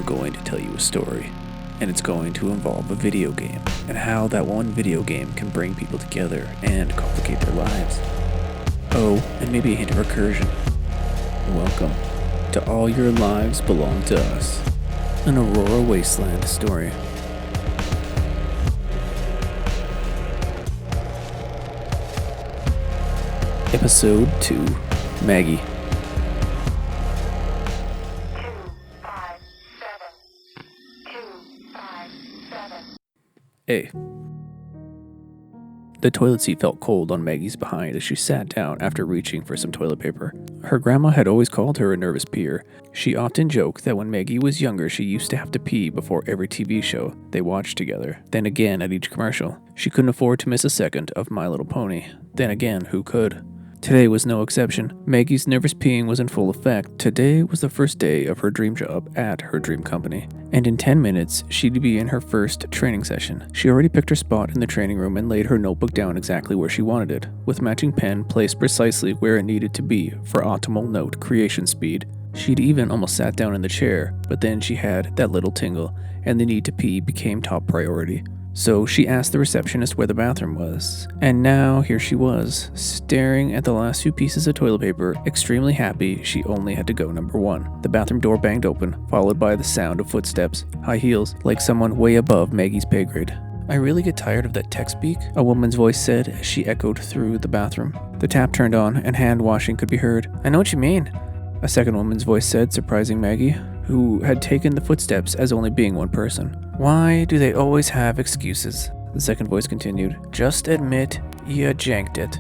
going to tell you a story, and it's going to involve a video game, and how that one video game can bring people together and complicate their lives. Oh, and maybe a hint of recursion. Welcome to All Your Lives Belong to Us, an Aurora Wasteland story. Episode 2, Maggie. 257. A. The toilet seat felt cold on Maggie's behind as she sat down after reaching for some toilet paper. Her grandma had always called her a nervous peer. She often joked that when Maggie was younger she used to have to pee before every TV show they watched together, then again at each commercial. She couldn't afford to miss a second of My Little Pony. Then again, who could? Today was no exception. Maggie's nervous peeing was in full effect. Today was the first day of her dream job at her dream company, and in 10 minutes, she'd be in her first training session. She already picked her spot in the training room and laid her notebook down exactly where she wanted it, with matching pen placed precisely where it needed to be for optimal note creation speed. She'd even almost sat down in the chair, but then she had that little tingle, and the need to pee became top priority. So she asked the receptionist where the bathroom was, and now here she was, staring at the last few pieces of toilet paper, extremely happy she only had to go number 1. The bathroom door banged open, followed by the sound of footsteps, high heels, like someone way above Maggie's pay grade. "I really get tired of that tech speak," a woman's voice said as she echoed through the bathroom. The tap turned on, and hand washing could be heard. "I know what you mean," a second woman's voice said, surprising Maggie, who had taken the footsteps as only being one person. "Why do they always have excuses?" The second voice continued. "Just admit you janked it."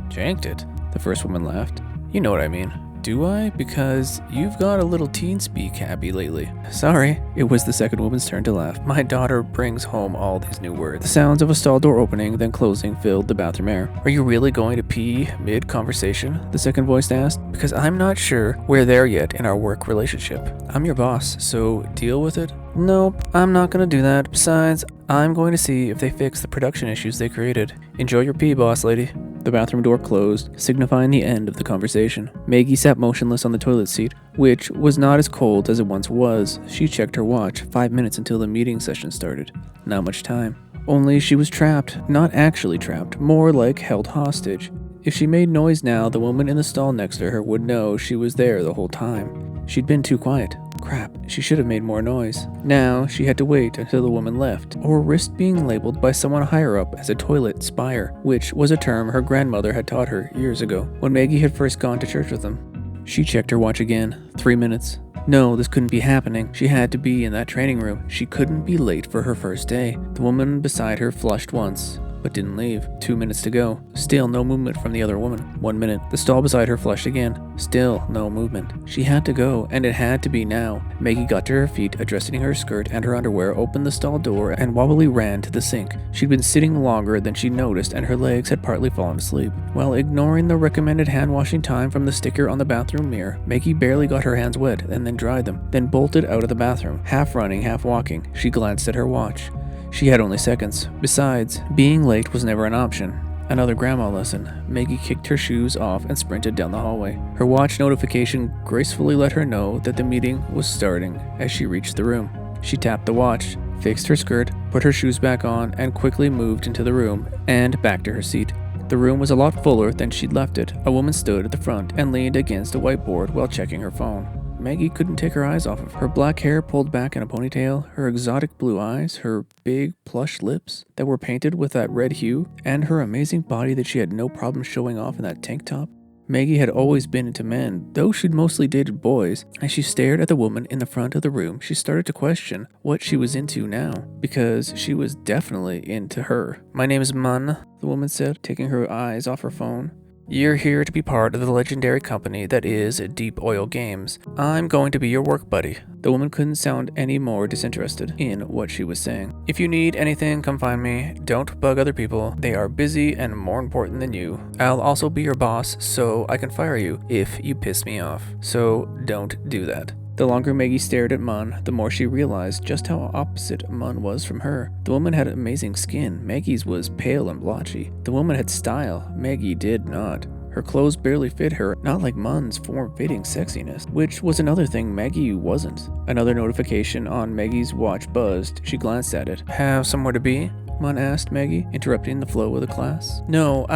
"Janked it?" The first woman laughed. "You know what I mean." "Do I? Because you've got a little teen speak happy lately." "Sorry." It was the second woman's turn to laugh. "My daughter brings home all these new words." The sounds of a stall door opening then closing filled the bathroom air. "Are you really going to pee mid-conversation?" the second voice asked. "Because I'm not sure we're there yet in our work relationship. I'm your boss, so deal with it." "Nope, I'm not gonna do that. Besides, I'm going to see if they fix the production issues they created." "Enjoy your pee, boss lady." The bathroom door closed, signifying the end of the conversation. Maggie sat motionless on the toilet seat, which was not as cold as it once was. She checked her watch, 5 minutes until the meeting session started. Not much time. Only she was trapped. Not actually trapped, more like held hostage. If she made noise now, the woman in the stall next to her would know she was there the whole time. She'd been too quiet. Crap, she should have made more noise. Now she had to wait until the woman left, or risk being labeled by someone higher up as a toilet spire, which was a term her grandmother had taught her years ago, when Maggie had first gone to church with them. She checked her watch again. 3 minutes. No, this couldn't be happening. She had to be in that training room. She couldn't be late for her first day. The woman beside her flushed once, but didn't leave. 2 minutes to go. Still no movement from the other woman. 1 minute. The stall beside her flushed again. Still no movement. She had to go, and it had to be now. Maggie got to her feet, adjusting her skirt and her underwear, opened the stall door, and wobbly ran to the sink. She'd been sitting longer than she noticed, and her legs had partly fallen asleep. While ignoring the recommended hand washing time from the sticker on the bathroom mirror, Maggie barely got her hands wet and then dried them, then bolted out of the bathroom, half running, half walking. She glanced at her watch. She had only seconds. Besides, being late was never an option. Another grandma lesson. Maggie kicked her shoes off and sprinted down the hallway. Her watch notification gracefully let her know that the meeting was starting as she reached the room. She tapped the watch, fixed her skirt, put her shoes back on, and quickly moved into the room and back to her seat. The room was a lot fuller than she'd left it. A woman stood at the front and leaned against a whiteboard while checking her phone. Maggie couldn't take her eyes off of her. Black hair pulled back in a ponytail, her exotic blue eyes, her big plush lips that were painted with that red hue, and her amazing body that she had no problem showing off in that tank top. Maggie had always been into men, though she'd mostly dated boys. As she stared at the woman in the front of the room, she started to question what she was into now, because she was definitely into her. "My name is Mun," the woman said, taking her eyes off her phone. "You're here to be part of the legendary company that is Deep Oil Games. I'm going to be your work buddy." The woman couldn't sound any more disinterested in what she was saying. "If you need anything, come find me. Don't bug other people. They are busy and more important than you. I'll also be your boss, so I can fire you if you piss me off. So don't do that." The longer Maggie stared at Mun, the more she realized just how opposite Mun was from her. The woman had amazing skin. Maggie's was pale and blotchy. The woman had style. Maggie did not. Her clothes barely fit her, not like Mun's form-fitting sexiness, which was another thing Maggie wasn't. Another notification on Maggie's watch buzzed. She glanced at it. "Have somewhere to be?" Mun asked Maggie, interrupting the flow of the class. "No,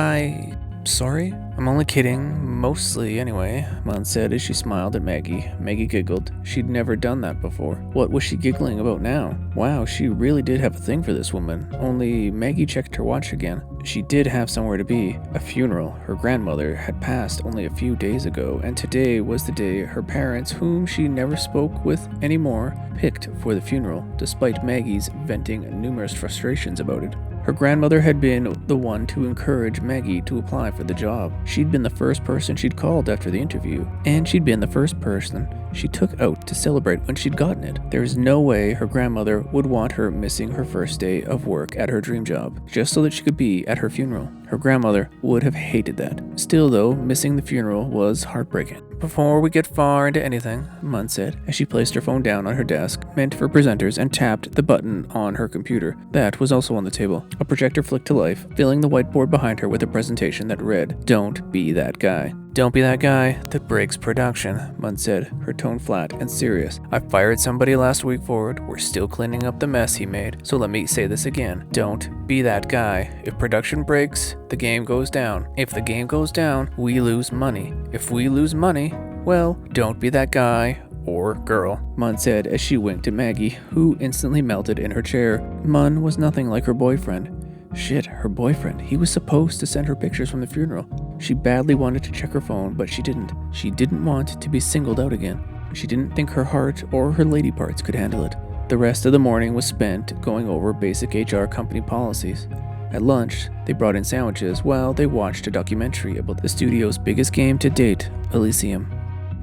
Sorry? I'm only kidding, mostly anyway," Mun said as she smiled at Maggie. Maggie giggled. She'd never done that before. What was she giggling about now? Wow, she really did have a thing for this woman. Only Maggie checked her watch again. She did have somewhere to be. A funeral. Her grandmother had passed only a few days ago, and today was the day her parents, whom she never spoke with anymore, picked for the funeral, despite Maggie's venting numerous frustrations about it. Her grandmother had been the one to encourage Maggie to apply for the job. She'd been the first person she'd called after the interview, and she'd been the first person she took out to celebrate when she'd gotten it. There's no way her grandmother would want her missing her first day of work at her dream job, just so that she could be at her funeral. Her grandmother would have hated that. Still though, missing the funeral was heartbreaking. "Before we get far into anything," Mun said, as she placed her phone down on her desk, meant for presenters, and tapped the button on her computer. That was also on the table. A projector flicked to life, filling the whiteboard behind her with a presentation that read, "Don't be that guy." "Don't be that guy that breaks production," Mun said, her tone flat and serious. "I fired somebody last week for it. We're still cleaning up the mess he made. So let me say this again. Don't be that guy. If production breaks, the game goes down. If the game goes down, we lose money. If we lose money, well, don't be that guy or girl," Mun said as she winked at Maggie, who instantly melted in her chair. Mun was nothing like her boyfriend. Shit, her boyfriend. He was supposed to send her pictures from the funeral. She badly wanted to check her phone, but she didn't. She didn't want to be singled out again. She didn't think her heart or her lady parts could handle it. The rest of the morning was spent going over basic HR company policies. At lunch, they brought in sandwiches while they watched a documentary about the studio's biggest game to date, Elysium.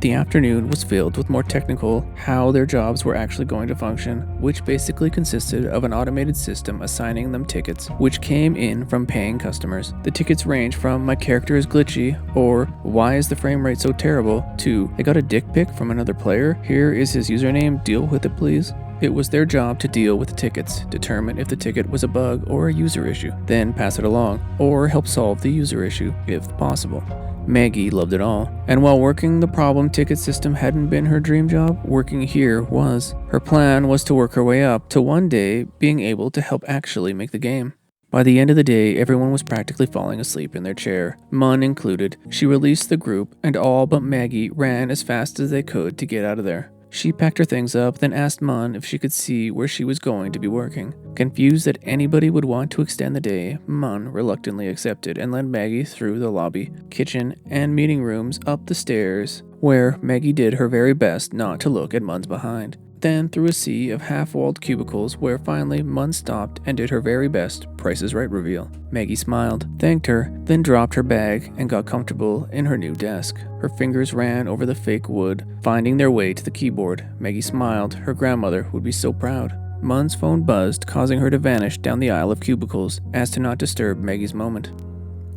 The afternoon was filled with more technical, how their jobs were actually going to function, which basically consisted of an automated system assigning them tickets, which came in from paying customers. The tickets range from "my character is glitchy," or "why is the frame rate so terrible," to "I got a dick pic from another player, here is his username, deal with it please." It was their job to deal with the tickets, determine if the ticket was a bug or a user issue, then pass it along, or help solve the user issue, if possible. Maggie loved it all, and while working the problem ticket system hadn't been her dream job, working here was. Her plan was to work her way up to one day being able to help actually make the game. By the end of the day, everyone was practically falling asleep in their chair, Mun included. She released the group, and all but Maggie ran as fast as they could to get out of there. She packed her things up, then asked Mun if she could see where she was going to be working. Confused that anybody would want to extend the day, Mun reluctantly accepted and led Maggie through the lobby, kitchen, and meeting rooms up the stairs, where Maggie did her very best not to look at Mun's behind. Then through a sea of half-walled cubicles where finally Mun stopped and did her very best Price is Right reveal. Maggie smiled, thanked her, then dropped her bag and got comfortable in her new desk. Her fingers ran over the fake wood, finding their way to the keyboard. Maggie smiled. Her grandmother would be so proud. Mun's phone buzzed, causing her to vanish down the aisle of cubicles as to not disturb Maggie's moment.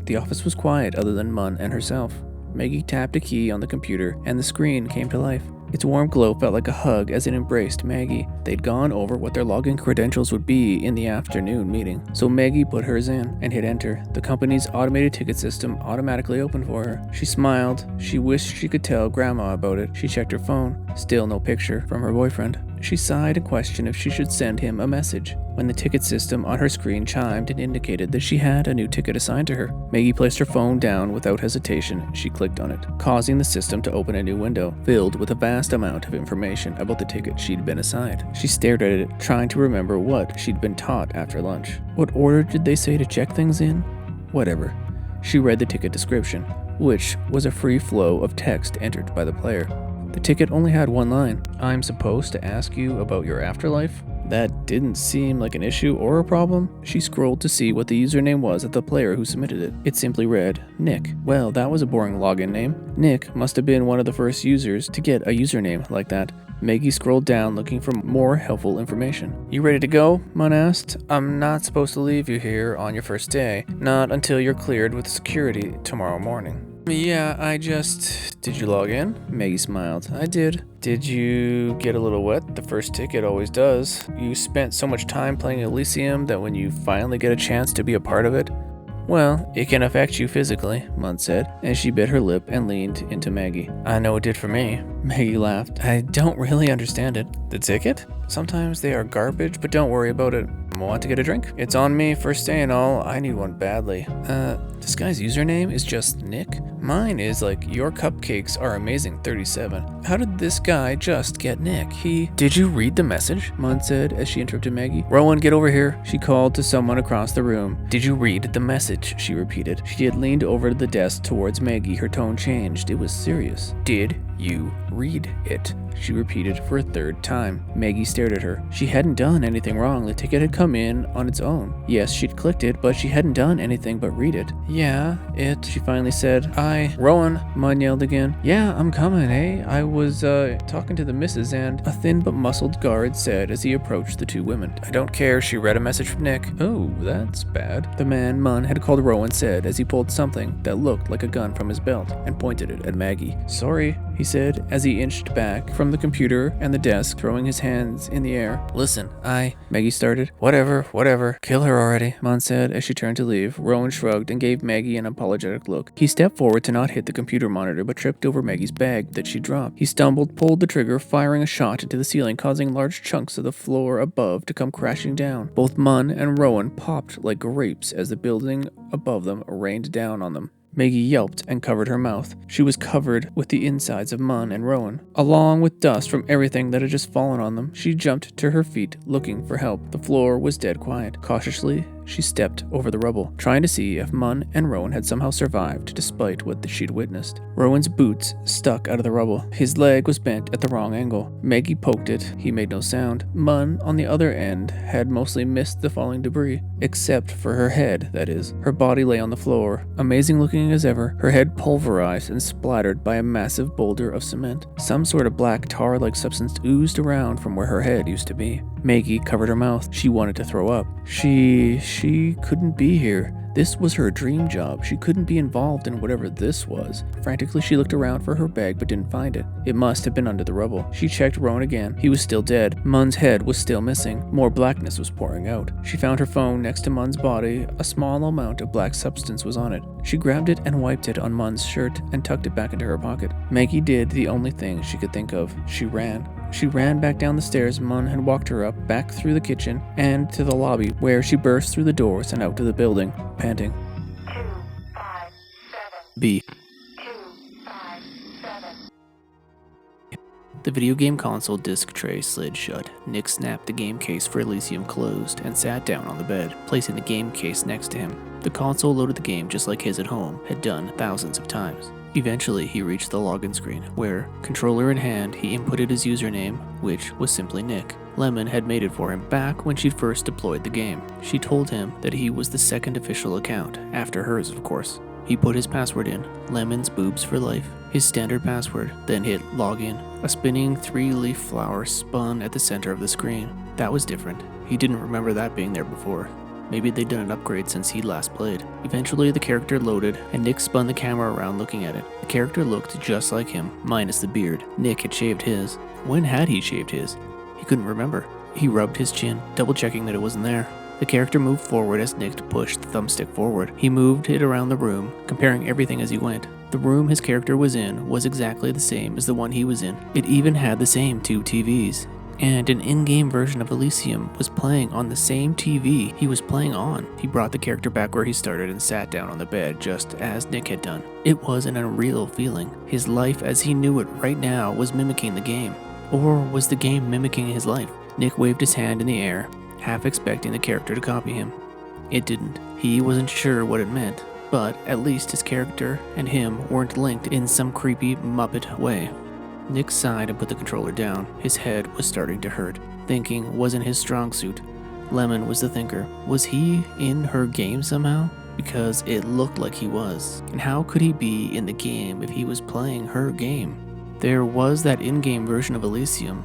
The office was quiet other than Mun and herself. Maggie tapped a key on the computer and the screen came to life. Its warm glow felt like a hug as it embraced Maggie. They'd gone over what their login credentials would be in the afternoon meeting, so Maggie put hers in and hit enter. The company's automated ticket system automatically opened for her. She smiled. She wished she could tell Grandma about it. She checked her phone. Still no picture from her boyfriend. She sighed and questioned if she should send him a message, when the ticket system on her screen chimed and indicated that she had a new ticket assigned to her. Maggie placed her phone down without hesitation. She clicked on it, causing the system to open a new window, filled with a vast amount of information about the ticket she'd been assigned. She stared at it, trying to remember what she'd been taught after lunch. What order did they say to check things in? Whatever. She read the ticket description, which was a free flow of text entered by the player. The ticket only had one line. "I'm supposed to ask you about your afterlife?" That didn't seem like an issue or a problem. She scrolled to see what the username was of the player who submitted it. It simply read, Nick. Well, that was a boring login name. Nick must have been one of the first users to get a username like that. Maggie scrolled down looking for more helpful information. "You ready to go?" Mun asked. "I'm not supposed to leave you here on your first day. Not until you're cleared with security tomorrow morning." "Yeah, Did you log in?" Maggie smiled. "I did." "Did you get a little wet? The first ticket always does. You spent so much time playing Elysium that when you finally get a chance to be a part of it..." Well, it can affect you physically, Mun said, as she bit her lip and leaned into Maggie. I know it did for me. Maggie laughed. I don't really understand it. The ticket? Sometimes they are garbage, but don't worry about it. Want to get a drink? It's on me, first day and all. I need one badly. This guy's username is just Nick? Mine is like, your cupcakes are amazing 37. How did this guy just get Nick? Did you read the message? Mun said as she interrupted Maggie. Rowan, get over here. She called to someone across the room. Did you read the message? She repeated. She had leaned over to the desk towards Maggie. Her tone changed. It was serious. Did you read it? She repeated for a third time. Maggie stared at her. She hadn't done anything wrong. The ticket had come in on its own. Yes, she'd clicked it, but she hadn't done anything but read it. Yeah, she finally said. Rowan, Mun yelled again. Yeah, I'm coming, eh? I was, talking to the missus and a thin but muscled guard said as he approached the two women. I don't care, she read a message from Nick. Oh, that's bad. The man Mun had called Rowan said as he pulled something that looked like a gun from his belt and pointed it at Maggie. Sorry, he said as he inched back from the computer and the desk, throwing his hands in the air. Listen, Maggie started. Whatever. Kill her already, Mun said as she turned to leave. Rowan shrugged and gave Maggie an apologetic look. He stepped forward to not hit the computer monitor, but tripped over Maggie's bag that she dropped. He stumbled, pulled the trigger, firing a shot into the ceiling, causing large chunks of the floor above to come crashing down. Both Mun and Rowan popped like grapes as the building above them rained down on them. Maggie yelped and covered her mouth. She was covered with the insides of Mun and Rowan, along with dust from everything that had just fallen on them. She jumped to her feet, looking for help. The floor was dead quiet. Cautiously, she stepped over the rubble, trying to see if Mun and Rowan had somehow survived despite what she'd witnessed. Rowan's boots stuck out of the rubble. His leg was bent at the wrong angle. Maggie poked it. He made no sound. Mun, on the other end, had mostly missed the falling debris, except for her head, that is. Her body lay on the floor, amazing looking as ever, her head pulverized and splattered by a massive boulder of cement. Some sort of black tar-like substance oozed around from where her head used to be. Maggie covered her mouth. She wanted to throw up. She couldn't be here. This was her dream job. She couldn't be involved in whatever this was. Frantically, she looked around for her bag but didn't find it. It must have been under the rubble. She checked Rowan again. He was still dead. Mun's head was still missing. More blackness was pouring out. She found her phone next to Mun's body. A small amount of black substance was on it. She grabbed it and wiped it on Mun's shirt and tucked it back into her pocket. Maggie did the only thing she could think of. She ran. She ran back down the stairs Mun had walked her up, back through the kitchen, and to the lobby, where she burst through the doors and out to the building, panting. 257. B. 257. The video game console disc tray slid shut. Nick snapped the game case for Elysium closed and sat down on the bed, placing the game case next to him. The console loaded the game just like his at home had done thousands of times. Eventually, he reached the login screen, where, controller in hand, he inputted his username, which was simply Nick. Lemon had made it for him back when she'd first deployed the game. She told him that he was the second official account, after hers of course. He put his password in, Lemon's boobs for life, his standard password, then hit login. A spinning 3-leaf flower spun at the center of the screen. That was different. He didn't remember that being there before. Maybe they'd done an upgrade since he'd last played. Eventually, the character loaded, and Nick spun the camera around looking at it. The character looked just like him, minus the beard. Nick had shaved his. When had he shaved his? He couldn't remember. He rubbed his chin, double-checking that it wasn't there. The character moved forward as Nick pushed the thumbstick forward. He moved it around the room, comparing everything as he went. The room his character was in was exactly the same as the one he was in. It even had the same 2 TVs. And an in-game version of Elysium was playing on the same TV he was playing on. He brought the character back where he started and sat down on the bed just as Nick had done. It was an unreal feeling. His life as he knew it right now was mimicking the game. Or was the game mimicking his life? Nick waved his hand in the air, half expecting the character to copy him. It didn't. He wasn't sure what it meant, but at least his character and him weren't linked in some creepy Muppet way. Nick sighed and put the controller down. His head was starting to hurt. Thinking wasn't his strong suit. Lemon was the thinker. Was he in her game somehow? Because it looked like he was. And how could he be in the game if he was playing her game? There was that in-game version of Elysium.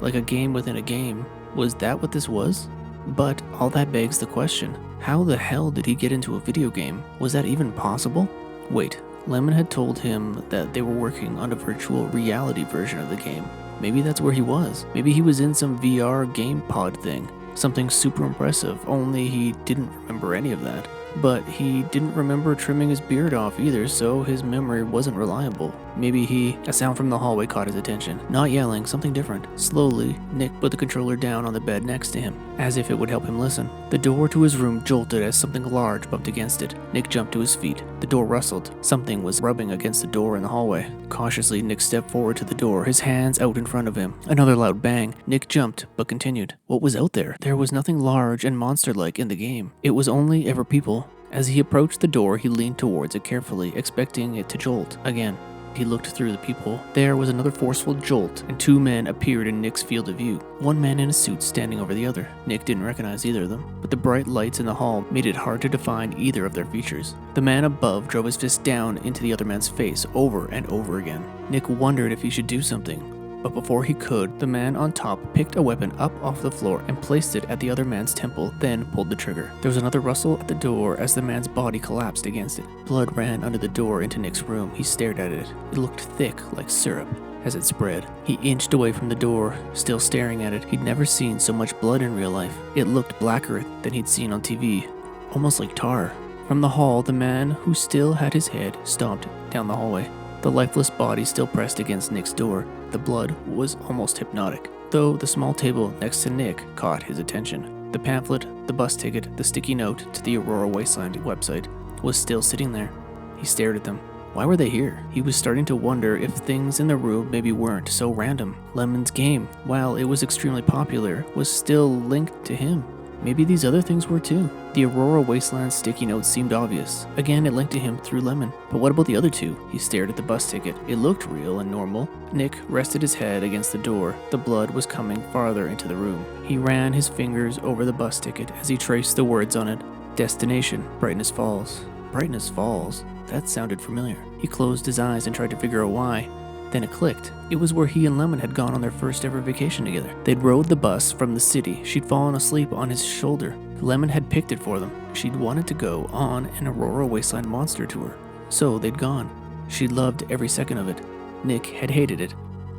Like a game within a game. Was that what this was? But all that begs the question. How the hell did he get into a video game? Was that even possible? Wait. Lemon had told him that they were working on a virtual reality version of the game. Maybe that's where he was. Maybe he was in some VR game pod thing. Something super impressive, only he didn't remember any of that. But he didn't remember trimming his beard off either, so his memory wasn't reliable. Maybe a sound from the hallway caught his attention. Not yelling, something different. Slowly, Nick put the controller down on the bed next to him, as if it would help him listen. The door to his room jolted as something large bumped against it. Nick jumped to his feet. The door rustled. Something was rubbing against the door in the hallway. Cautiously, Nick stepped forward to the door, his hands out in front of him. Another loud bang. Nick jumped, but continued. What was out there? There was nothing large and monster-like in the game. It was only ever people. As he approached the door, he leaned towards it carefully, expecting it to jolt again. He looked through the peephole. There was another forceful jolt, and two men appeared in Nick's field of view. One man in a suit standing over the other. Nick didn't recognize either of them, but the bright lights in the hall made it hard to define either of their features. The man above drove his fist down into the other man's face over and over again. Nick wondered if he should do something. But before he could, the man on top picked a weapon up off the floor and placed it at the other man's temple, then pulled the trigger. There was another rustle at the door as the man's body collapsed against it. Blood ran under the door into Nick's room. He stared at it. It looked thick, like syrup, as it spread. He inched away from the door, still staring at it. He'd never seen so much blood in real life. It looked blacker than he'd seen on TV, almost like tar. From the hall, the man who still had his head stomped down the hallway. The lifeless body still pressed against Nick's door. The blood was almost hypnotic, though the small table next to Nick caught his attention. The pamphlet, the bus ticket, the sticky note to the Aurora Wasteland website was still sitting there. He stared at them. Why were they here? He was starting to wonder if things in the room maybe weren't so random. Lemon's game, while it was extremely popular, was still linked to him. Maybe these other things were too. The Aurora Wasteland sticky note seemed obvious. Again, it linked to him through Lemon. But what about the other two? He stared at the bus ticket. It looked real and normal. Nick rested his head against the door. The blood was coming farther into the room. He ran his fingers over the bus ticket as he traced the words on it. Destination, Brightness Falls. Brightness Falls? That sounded familiar. He closed his eyes and tried to figure out why. Then it clicked. It was where he and Lemon had gone on their first ever vacation together. They'd rode the bus from the city. She'd fallen asleep on his shoulder. Lemon had picked it for them. She'd wanted to go on an Aurora Wasteland monster tour. So they'd gone. She'd loved every second of it. Nick had hated it.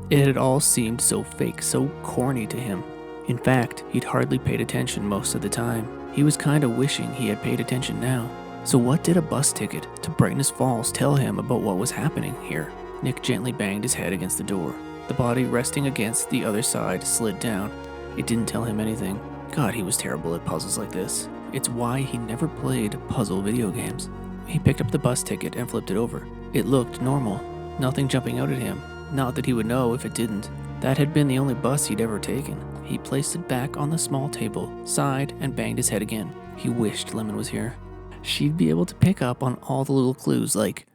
It had all seemed so fake, so corny to him. In fact, he'd hardly paid attention most of the time. He was kinda wishing he had paid attention now. So what did a bus ticket to Brightness Falls tell him about what was happening here? Nick gently banged his head against the door. The body resting against the other side slid down. It didn't tell him anything. God, he was terrible at puzzles like this. It's why he never played puzzle video games. He picked up the bus ticket and flipped it over. It looked normal. Nothing jumping out at him. Not that he would know if it didn't. That had been the only bus he'd ever taken. He placed it back on the small table, sighed, and banged his head again. He wished Lemon was here. She'd be able to pick up on all the little clues, like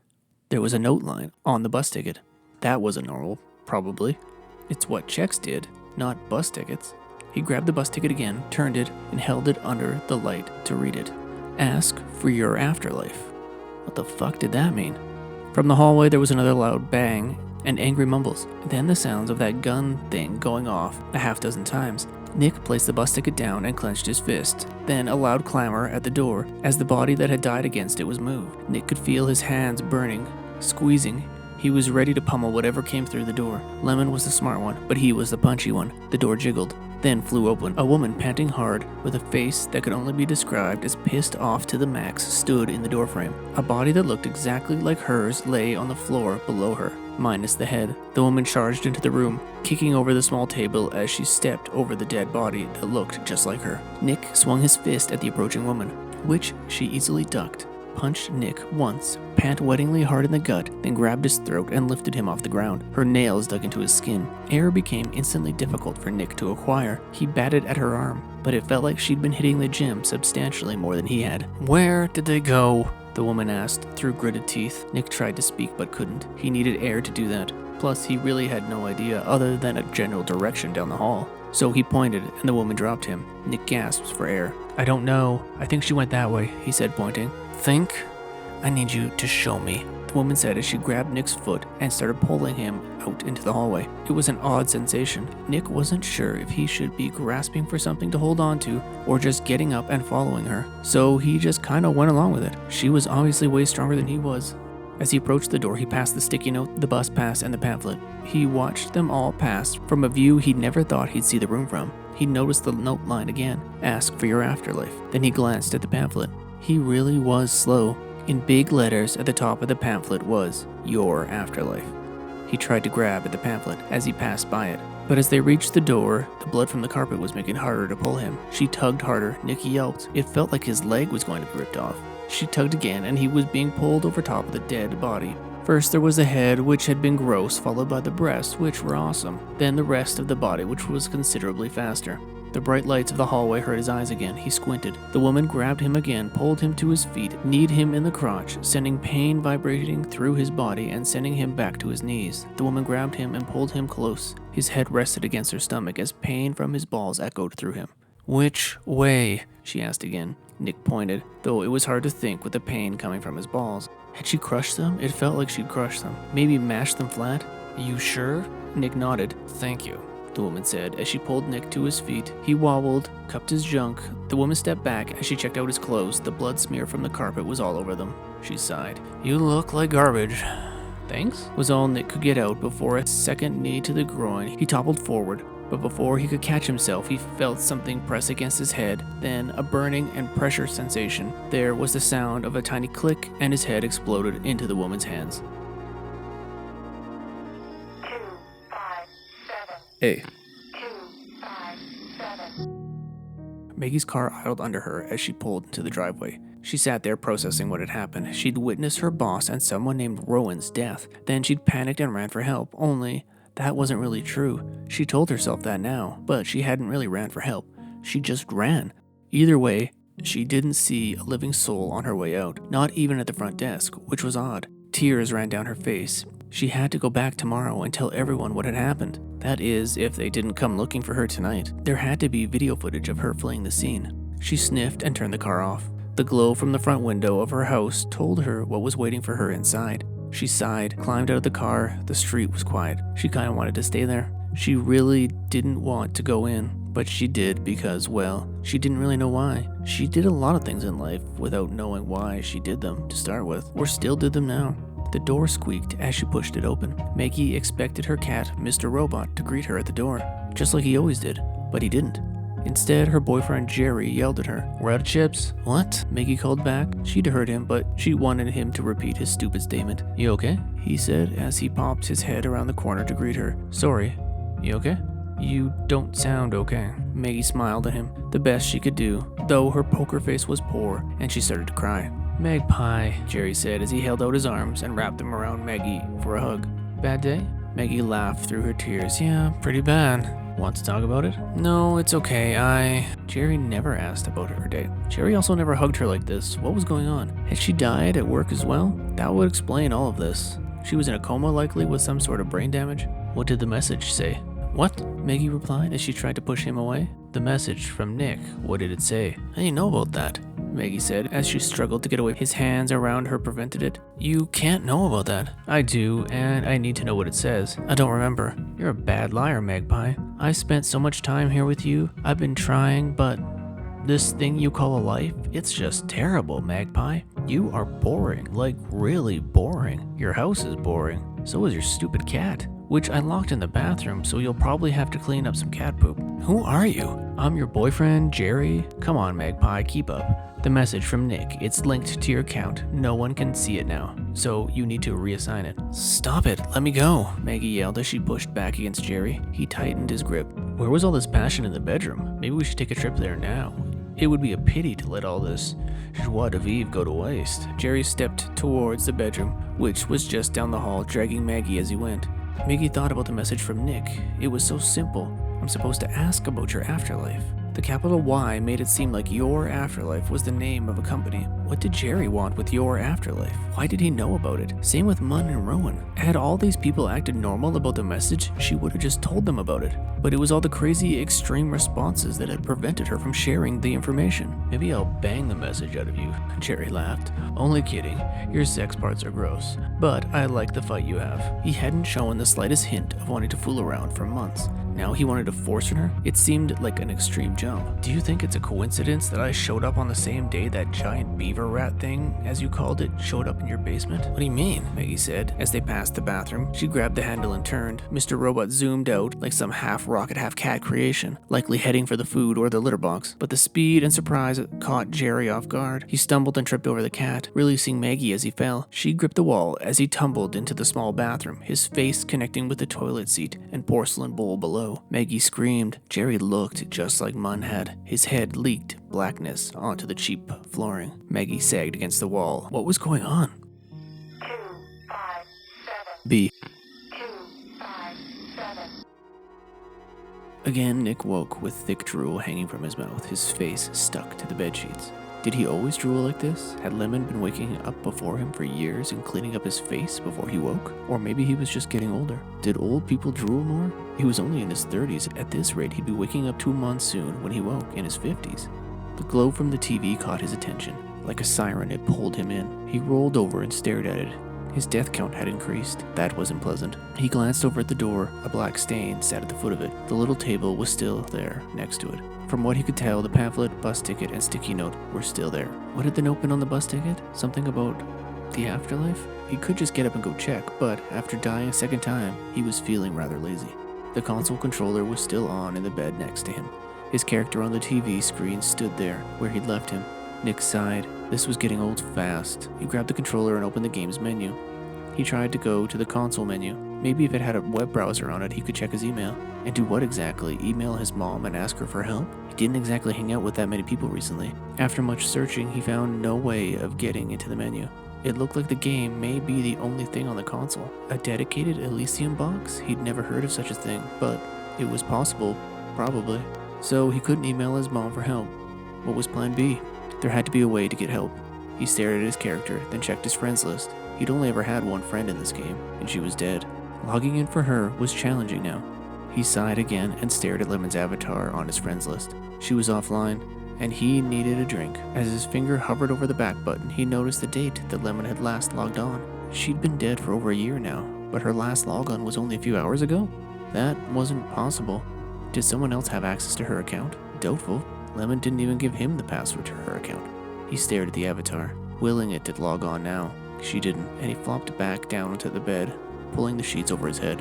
there was a note line on the bus ticket. That wasn't normal, probably. It's what checks did, not bus tickets. He grabbed the bus ticket again, turned it, and held it under the light to read it. Ask for your afterlife. What the fuck did that mean? From the hallway, there was another loud bang and angry mumbles. Then the sounds of that gun thing going off a half dozen times. Nick placed the bus ticket down and clenched his fist. Then a loud clamor at the door as the body that had died against it was moved. Nick could feel his hands burning, squeezing. He was ready to pummel whatever came through the door. Lemon was the smart one, but he was the punchy one. The door jiggled, then flew open. A woman, panting hard, with a face that could only be described as pissed off to the max, stood in the doorframe. A body that looked exactly like hers lay on the floor below her, minus the head. The woman charged into the room, kicking over the small table as she stepped over the dead body that looked just like her. Nick swung his fist at the approaching woman, which she easily ducked. Punched Nick once, pant-wettingly hard in the gut, then grabbed his throat and lifted him off the ground. Her nails dug into his skin. Air became instantly difficult for Nick to acquire. He batted at her arm, but it felt like she'd been hitting the gym substantially more than he had. "Where did they go?" the woman asked through gritted teeth. Nick tried to speak but couldn't. He needed air to do that. Plus, he really had no idea other than a general direction down the hall. So he pointed, and the woman dropped him. Nick gasped for air. "I don't know. I think she went that way," he said, pointing. "Think? I need you to show me," the woman said as she grabbed Nick's foot and started pulling him out into the hallway. It was an odd sensation. Nick wasn't sure if he should be grasping for something to hold on to or just getting up and following her. So he just kind of went along with it. She was obviously way stronger than he was. As he approached the door, he passed the sticky note, the bus pass, and the pamphlet. He watched them all pass from a view he never thought he'd see the room from. He noticed the note line again, "Ask for your afterlife." Then he glanced at the pamphlet. He really was slow. In big letters at the top of the pamphlet was, "Your Afterlife." He tried to grab at the pamphlet as he passed by it, but as they reached the door, the blood from the carpet was making it harder to pull him. She tugged harder. Nick yelped. It felt like his leg was going to be ripped off. She tugged again, and he was being pulled over top of the dead body. First there was the head, which had been gross, followed by the breasts, which were awesome. Then the rest of the body, which was considerably faster. The bright lights of the hallway hurt his eyes again. He squinted. The woman grabbed him again, pulled him to his feet, kneed him in the crotch, sending pain vibrating through his body and sending him back to his knees. The woman grabbed him and pulled him close. His head rested against her stomach as pain from his balls echoed through him. "Which way?" she asked again. Nick pointed, though it was hard to think with the pain coming from his balls. Had she crushed them? It felt like she'd crushed them. Maybe mashed them flat? "You sure?" Nick nodded. "Thank you," the woman said as she pulled Nick to his feet. He wobbled, cupped his junk. The woman stepped back as she checked out his clothes. The blood smear from the carpet was all over them. She sighed. "You look like garbage." "Thanks?" was all Nick could get out before a second knee to the groin. He toppled forward, but before he could catch himself, he felt something press against his head, then a burning and pressure sensation. There was the sound of a tiny click, and his head exploded into the woman's hands. 257. A. 257. Maggie's car idled under her as she pulled into the driveway. She sat there processing what had happened. She'd witnessed her boss and someone named Rowan's death. Then she'd panicked and ran for help, only that wasn't really true. She told herself that now, but she hadn't really ran for help. She just ran. Either way, she didn't see a living soul on her way out, not even at the front desk, which was odd. Tears ran down her face. She had to go back tomorrow and tell everyone what had happened. That is, if they didn't come looking for her tonight. There had to be video footage of her fleeing the scene. She sniffed and turned the car off. The glow from the front window of her house told her what was waiting for her inside. She sighed, climbed out of the car. The street was quiet. She kind of wanted to stay there. She really didn't want to go in, but she did because, well, she didn't really know why. She did a lot of things in life without knowing why she did them to start with, or still did them now. The door squeaked as she pushed it open. Maggie expected her cat, Mr. Robot, to greet her at the door, just like he always did, but he didn't. Instead, her boyfriend Jerry yelled at her. "We're out of chips." "What?" Maggie called back. She'd heard him, but she wanted him to repeat his stupid statement. "You okay?" he said as he popped his head around the corner to greet her. "Sorry. You okay?" "You don't sound okay." Maggie smiled at him, the best she could do, though her poker face was poor, and she started to cry. "Magpie," Jerry said as he held out his arms and wrapped them around Maggie for a hug. "Bad day?" Maggie laughed through her tears. "Yeah, pretty bad." "Want to talk about it?" "No, it's okay, Jerry never asked about her day. Jerry also never hugged her like this. What was going on? Had she died at work as well? That would explain all of this. She was in a coma, likely with some sort of brain damage. What did the message say? "What?" Maggie replied as she tried to push him away. "The message from Nick. What did it say?" "I didn't know about that," Maggie said as she struggled to get away. His hands around her prevented it. "You can't know about that." "I do, and I need to know what it says." "I don't remember." "You're a bad liar, Magpie. I spent so much time here with you. I've been trying, but this thing you call a life, it's just terrible, Magpie. You are boring, like really boring. Your house is boring. So is your stupid cat, which I locked in the bathroom, so you'll probably have to clean up some cat poop. Who are you?" "I'm your boyfriend, Jerry." "Come on, Magpie, keep up." "The message from Nick. It's linked to your account. No one can see it now, so you need to reassign it." "Stop it. Let me go," Maggie yelled as she pushed back against Jerry. He tightened his grip. Where was all this passion in the bedroom? Maybe we should take a trip there now. It would be a pity to let all this joie de vivre go to waste. Jerry stepped towards the bedroom, which was just down the hall, dragging Maggie as he went. Maggie thought about the message from Nick. It was so simple. "I'm supposed to ask about your afterlife." The capital Y made it seem like Your Afterlife was the name of a company. What did Jerry want with Your Afterlife? Why did he know about it? Same with Munn and Rowan. Had all these people acted normal about the message, she would have just told them about it. But it was all the crazy extreme responses that had prevented her from sharing the information. "Maybe I'll bang the message out of you," Jerry laughed. "Only kidding. Your sex parts are gross. But I like the fight you have." He hadn't shown the slightest hint of wanting to fool around for months. Now he wanted to force her? It seemed like an extreme jump. Do you think it's a coincidence that I showed up on the same day that giant beaver rat thing, as you called it, showed up in your basement? What do you mean? Maggie said. As they passed the bathroom, she grabbed the handle and turned. Mr. Robot zoomed out like some half rocket, half cat creation, likely heading for the food or the litter box. But the speed and surprise caught Jerry off guard. He stumbled and tripped over the cat, releasing Maggie as he fell. She gripped the wall as he tumbled into the small bathroom, his face connecting with the toilet seat and porcelain bowl below. Maggie screamed. Jerry looked just like Munn had. His head leaked blackness onto the cheap flooring. Maggie sagged against the wall. What was going on? 257. B. 257. Again, Nick woke with thick drool hanging from his mouth, his face stuck to the bedsheets. Did he always drool like this? Had Lemon been waking up before him for years and cleaning up his face before he woke? Or maybe he was just getting older. Did old people drool more? He was only in his 30s. At this rate, he'd be waking up to a monsoon when he woke in his 50s. The glow from the TV caught his attention. Like a siren, it pulled him in. He rolled over and stared at it. His death count had increased. That wasn't pleasant. He glanced over at the door. A black stain sat at the foot of it. The little table was still there, next to it. From what he could tell, the pamphlet, bus ticket, and sticky note were still there. What had the note been on the bus ticket? Something about the afterlife? He could just get up and go check, but after dying a second time, he was feeling rather lazy. The console controller was still on in the bed next to him. His character on the TV screen stood there, where he'd left him. Nick sighed. This was getting old fast. He grabbed the controller and opened the game's menu. He tried to go to the console menu. Maybe if it had a web browser on it, he could check his email. And do what exactly? Email his mom and ask her for help? He didn't exactly hang out with that many people recently. After much searching, he found no way of getting into the menu. It looked like the game may be the only thing on the console. A dedicated Elysium box? He'd never heard of such a thing, but it was possible, probably. So he couldn't email his mom for help. What was plan B? There had to be a way to get help. He stared at his character, then checked his friends list. He'd only ever had one friend in this game, and she was dead. Logging in for her was challenging now. He sighed again and stared at Lemon's avatar on his friends list. She was offline, and he needed a drink. As his finger hovered over the back button, he noticed the date that Lemon had last logged on. She'd been dead for over a year now, but her last logon was only a few hours ago? That wasn't possible. Did someone else have access to her account? Doubtful. Lemon didn't even give him the password to her account. He stared at the avatar, willing it to log on now. She didn't, and he flopped back down onto the bed, pulling the sheets over his head.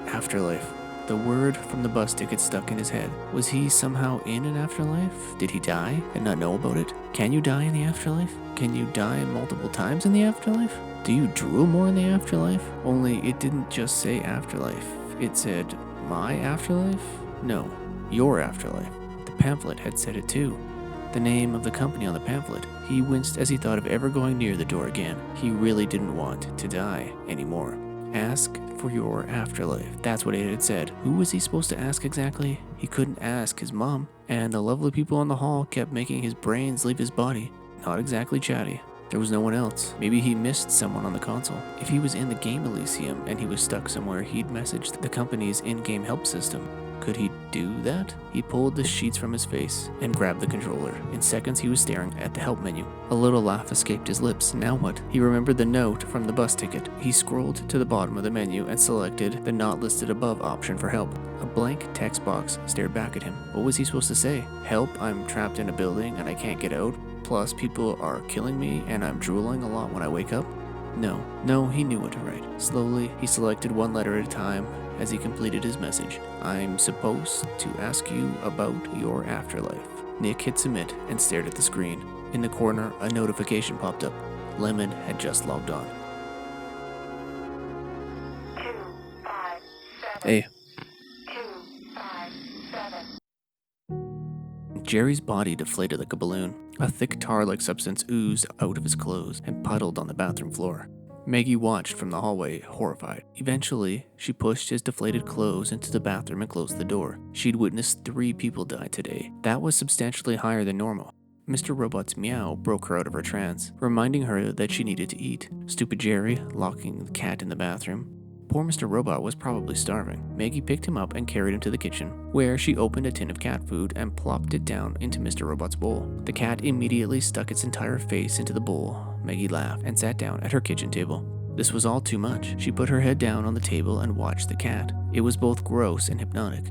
Afterlife. The word from the bus ticket stuck in his head. Was he somehow in an afterlife? Did he die and not know about it? Can you die in the afterlife? Can you die multiple times in the afterlife? Do you drool more in the afterlife? Only it didn't just say afterlife. It said, my afterlife? No, your afterlife. The pamphlet had said it too. The name of the company on the pamphlet. He winced as he thought of ever going near the door again. He really didn't want to die anymore. Ask for your afterlife. That's what it had said. Who was he supposed to ask exactly? He couldn't ask his mom, and the lovely people in the hall kept making his brains leave his body. Not exactly chatty. There was no one else. Maybe he missed someone on the console. If he was in the game Elysium and he was stuck somewhere, he'd messaged the company's in-game help system. Could he do that? He pulled the sheets from his face and grabbed the controller. In seconds, he was staring at the help menu. A little laugh escaped his lips. Now what? He remembered the note from the bus ticket. He scrolled to the bottom of the menu and selected the not listed above option for help. A blank text box stared back at him. What was he supposed to say? Help, I'm trapped in a building and I can't get out. Plus, people are killing me and I'm drooling a lot when I wake up. No, he knew what to write. Slowly, he selected one letter at a time as he completed his message. I'm supposed to ask you about your afterlife. Nick hit submit and stared at the screen. In the corner, a notification popped up. Lemon had just logged on. 257. Hey. 257. Jerry's body deflated like a balloon. A thick tar-like substance oozed out of his clothes and puddled on the bathroom floor. Maggie watched from the hallway, horrified. Eventually, she pushed his deflated clothes into the bathroom and closed the door. She'd witnessed 3 people die today. That was substantially higher than normal. Mr. Robot's meow broke her out of her trance, reminding her that she needed to eat. Stupid Jerry, locking the cat in the bathroom. Poor Mr. Robot was probably starving. Maggie picked him up and carried him to the kitchen, where she opened a tin of cat food and plopped it down into Mr. Robot's bowl. The cat immediately stuck its entire face into the bowl. Maggie laughed and sat down at her kitchen table. This was all too much. She put her head down on the table and watched the cat. It was both gross and hypnotic.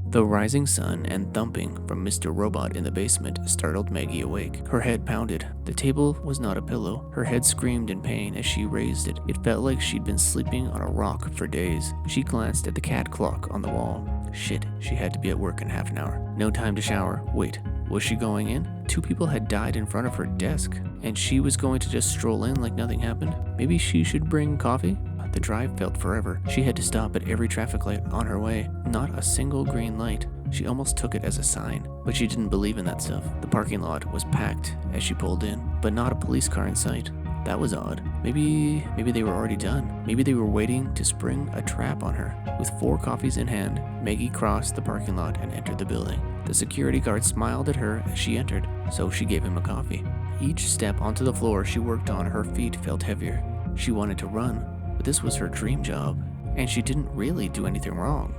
The rising sun and thumping from Mr. Robot in the basement startled Maggie awake. Her head pounded. The table was not a pillow. Her head screamed in pain as she raised it. It felt like she'd been sleeping on a rock for days. She glanced at the cat clock on the wall. Shit, she had to be at work in half an hour. No time to shower. Wait, was she going in? 2 people had died in front of her desk, and she was going to just stroll in like nothing happened? Maybe she should bring coffee? The drive felt forever. She had to stop at every traffic light on her way. Not a single green light. She almost took it as a sign, but she didn't believe in that stuff. The parking lot was packed as she pulled in, but not a police car in sight. That was odd. Maybe they were already done. Maybe they were waiting to spring a trap on her. With 4 coffees in hand, Maggie crossed the parking lot and entered the building. The security guard smiled at her as she entered, so she gave him a coffee. Each step onto the floor she worked on, her feet felt heavier. She wanted to run, but this was her dream job, and she didn't really do anything wrong,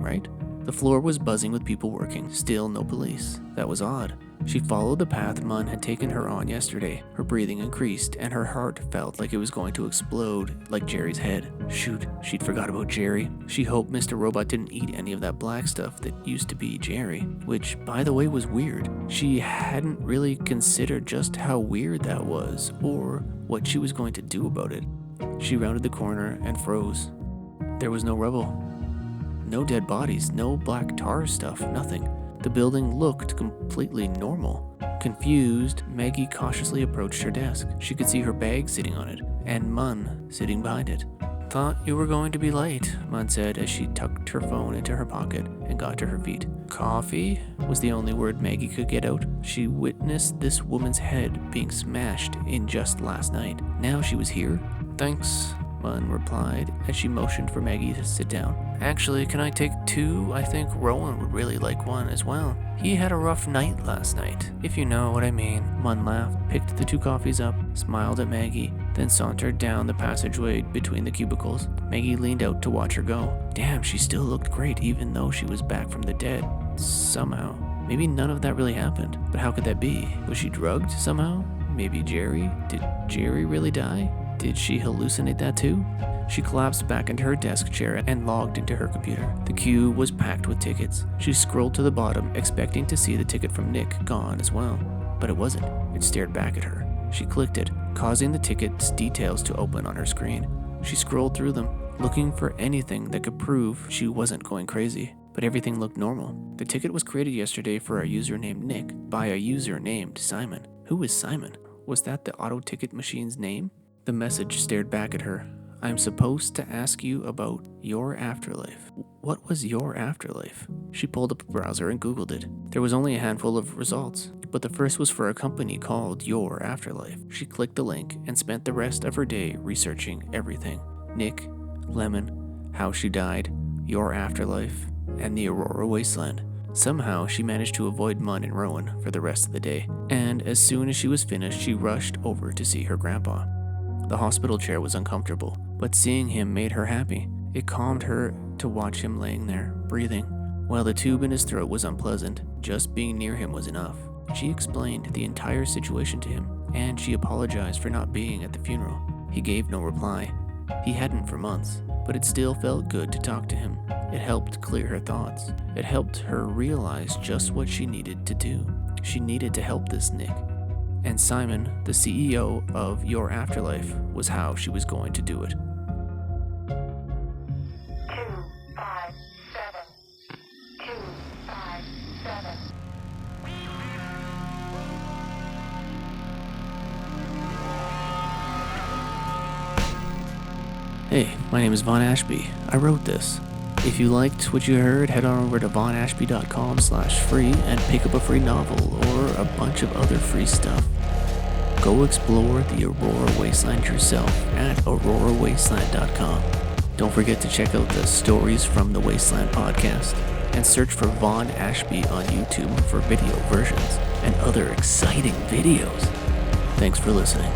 right? The floor was buzzing with people working, still no police. That was odd. She followed the path Munn had taken her on yesterday. Her breathing increased, and her heart felt like it was going to explode like Jerry's head. Shoot, she'd forgot about Jerry. She hoped Mr. Robot didn't eat any of that black stuff that used to be Jerry, which, by the way, was weird. She hadn't really considered just how weird that was, or what she was going to do about it. She rounded the corner and froze. There was no rubble. No dead bodies, no black tar stuff, nothing. The building looked completely normal. Confused, Maggie cautiously approached her desk. She could see her bag sitting on it, and Munn sitting behind it. "Thought you were going to be late," Munn said as she tucked her phone into her pocket and got to her feet. "Coffee?" was the only word Maggie could get out. She witnessed this woman's head being smashed in just last night. Now she was here? "Thanks," Munn replied as she motioned for Maggie to sit down. "Actually, can I take 2? I think Rowan would really like 1 as well. He had a rough night last night, if you know what I mean." Munn laughed, picked the 2 coffees up, smiled at Maggie, then sauntered down the passageway between the cubicles. Maggie leaned out to watch her go. Damn, she still looked great even though she was back from the dead. Somehow. Maybe none of that really happened, but how could that be? Was she drugged somehow? Maybe Jerry? Did Jerry really die? Did she hallucinate that too? She collapsed back into her desk chair and logged into her computer. The queue was packed with tickets. She scrolled to the bottom, expecting to see the ticket from Nick gone as well. But it wasn't. It stared back at her. She clicked it, causing the ticket's details to open on her screen. She scrolled through them, looking for anything that could prove she wasn't going crazy. But everything looked normal. The ticket was created yesterday for a user named Nick by a user named Simon. Who was Simon? Was that the auto ticket machine's name? The message stared back at her. "I'm supposed to ask you about your afterlife." What was your afterlife? She pulled up a browser and Googled it. There was only a handful of results, but the first was for a company called Your Afterlife. She clicked the link and spent the rest of her day researching everything. Nick, Lemon, how she died, Your Afterlife, and the Aurora Wasteland. Somehow, she managed to avoid Munn and Rowan for the rest of the day, and as soon as she was finished, she rushed over to see her grandpa. The hospital chair was uncomfortable, but seeing him made her happy. It calmed her to watch him laying there, breathing. While the tube in his throat was unpleasant, just being near him was enough. She explained the entire situation to him, and she apologized for not being at the funeral. He gave no reply. He hadn't for months, but it still felt good to talk to him. It helped clear her thoughts. It helped her realize just what she needed to do. She needed to help this Nick. And Simon, the CEO of Your Afterlife, was how she was going to do it. 257. 257. Hey, my name is VaughnAshby. I wrote this. If you liked what you heard, head on over to VaughnAshby.com/free and pick up a free novel or a bunch of other free stuff. Go explore the Aurora Wasteland yourself at AuroraWasteland.com. Don't forget to check out the Stories from the Wasteland podcast and search for VaughnAshby on YouTube for video versions and other exciting videos. Thanks for listening.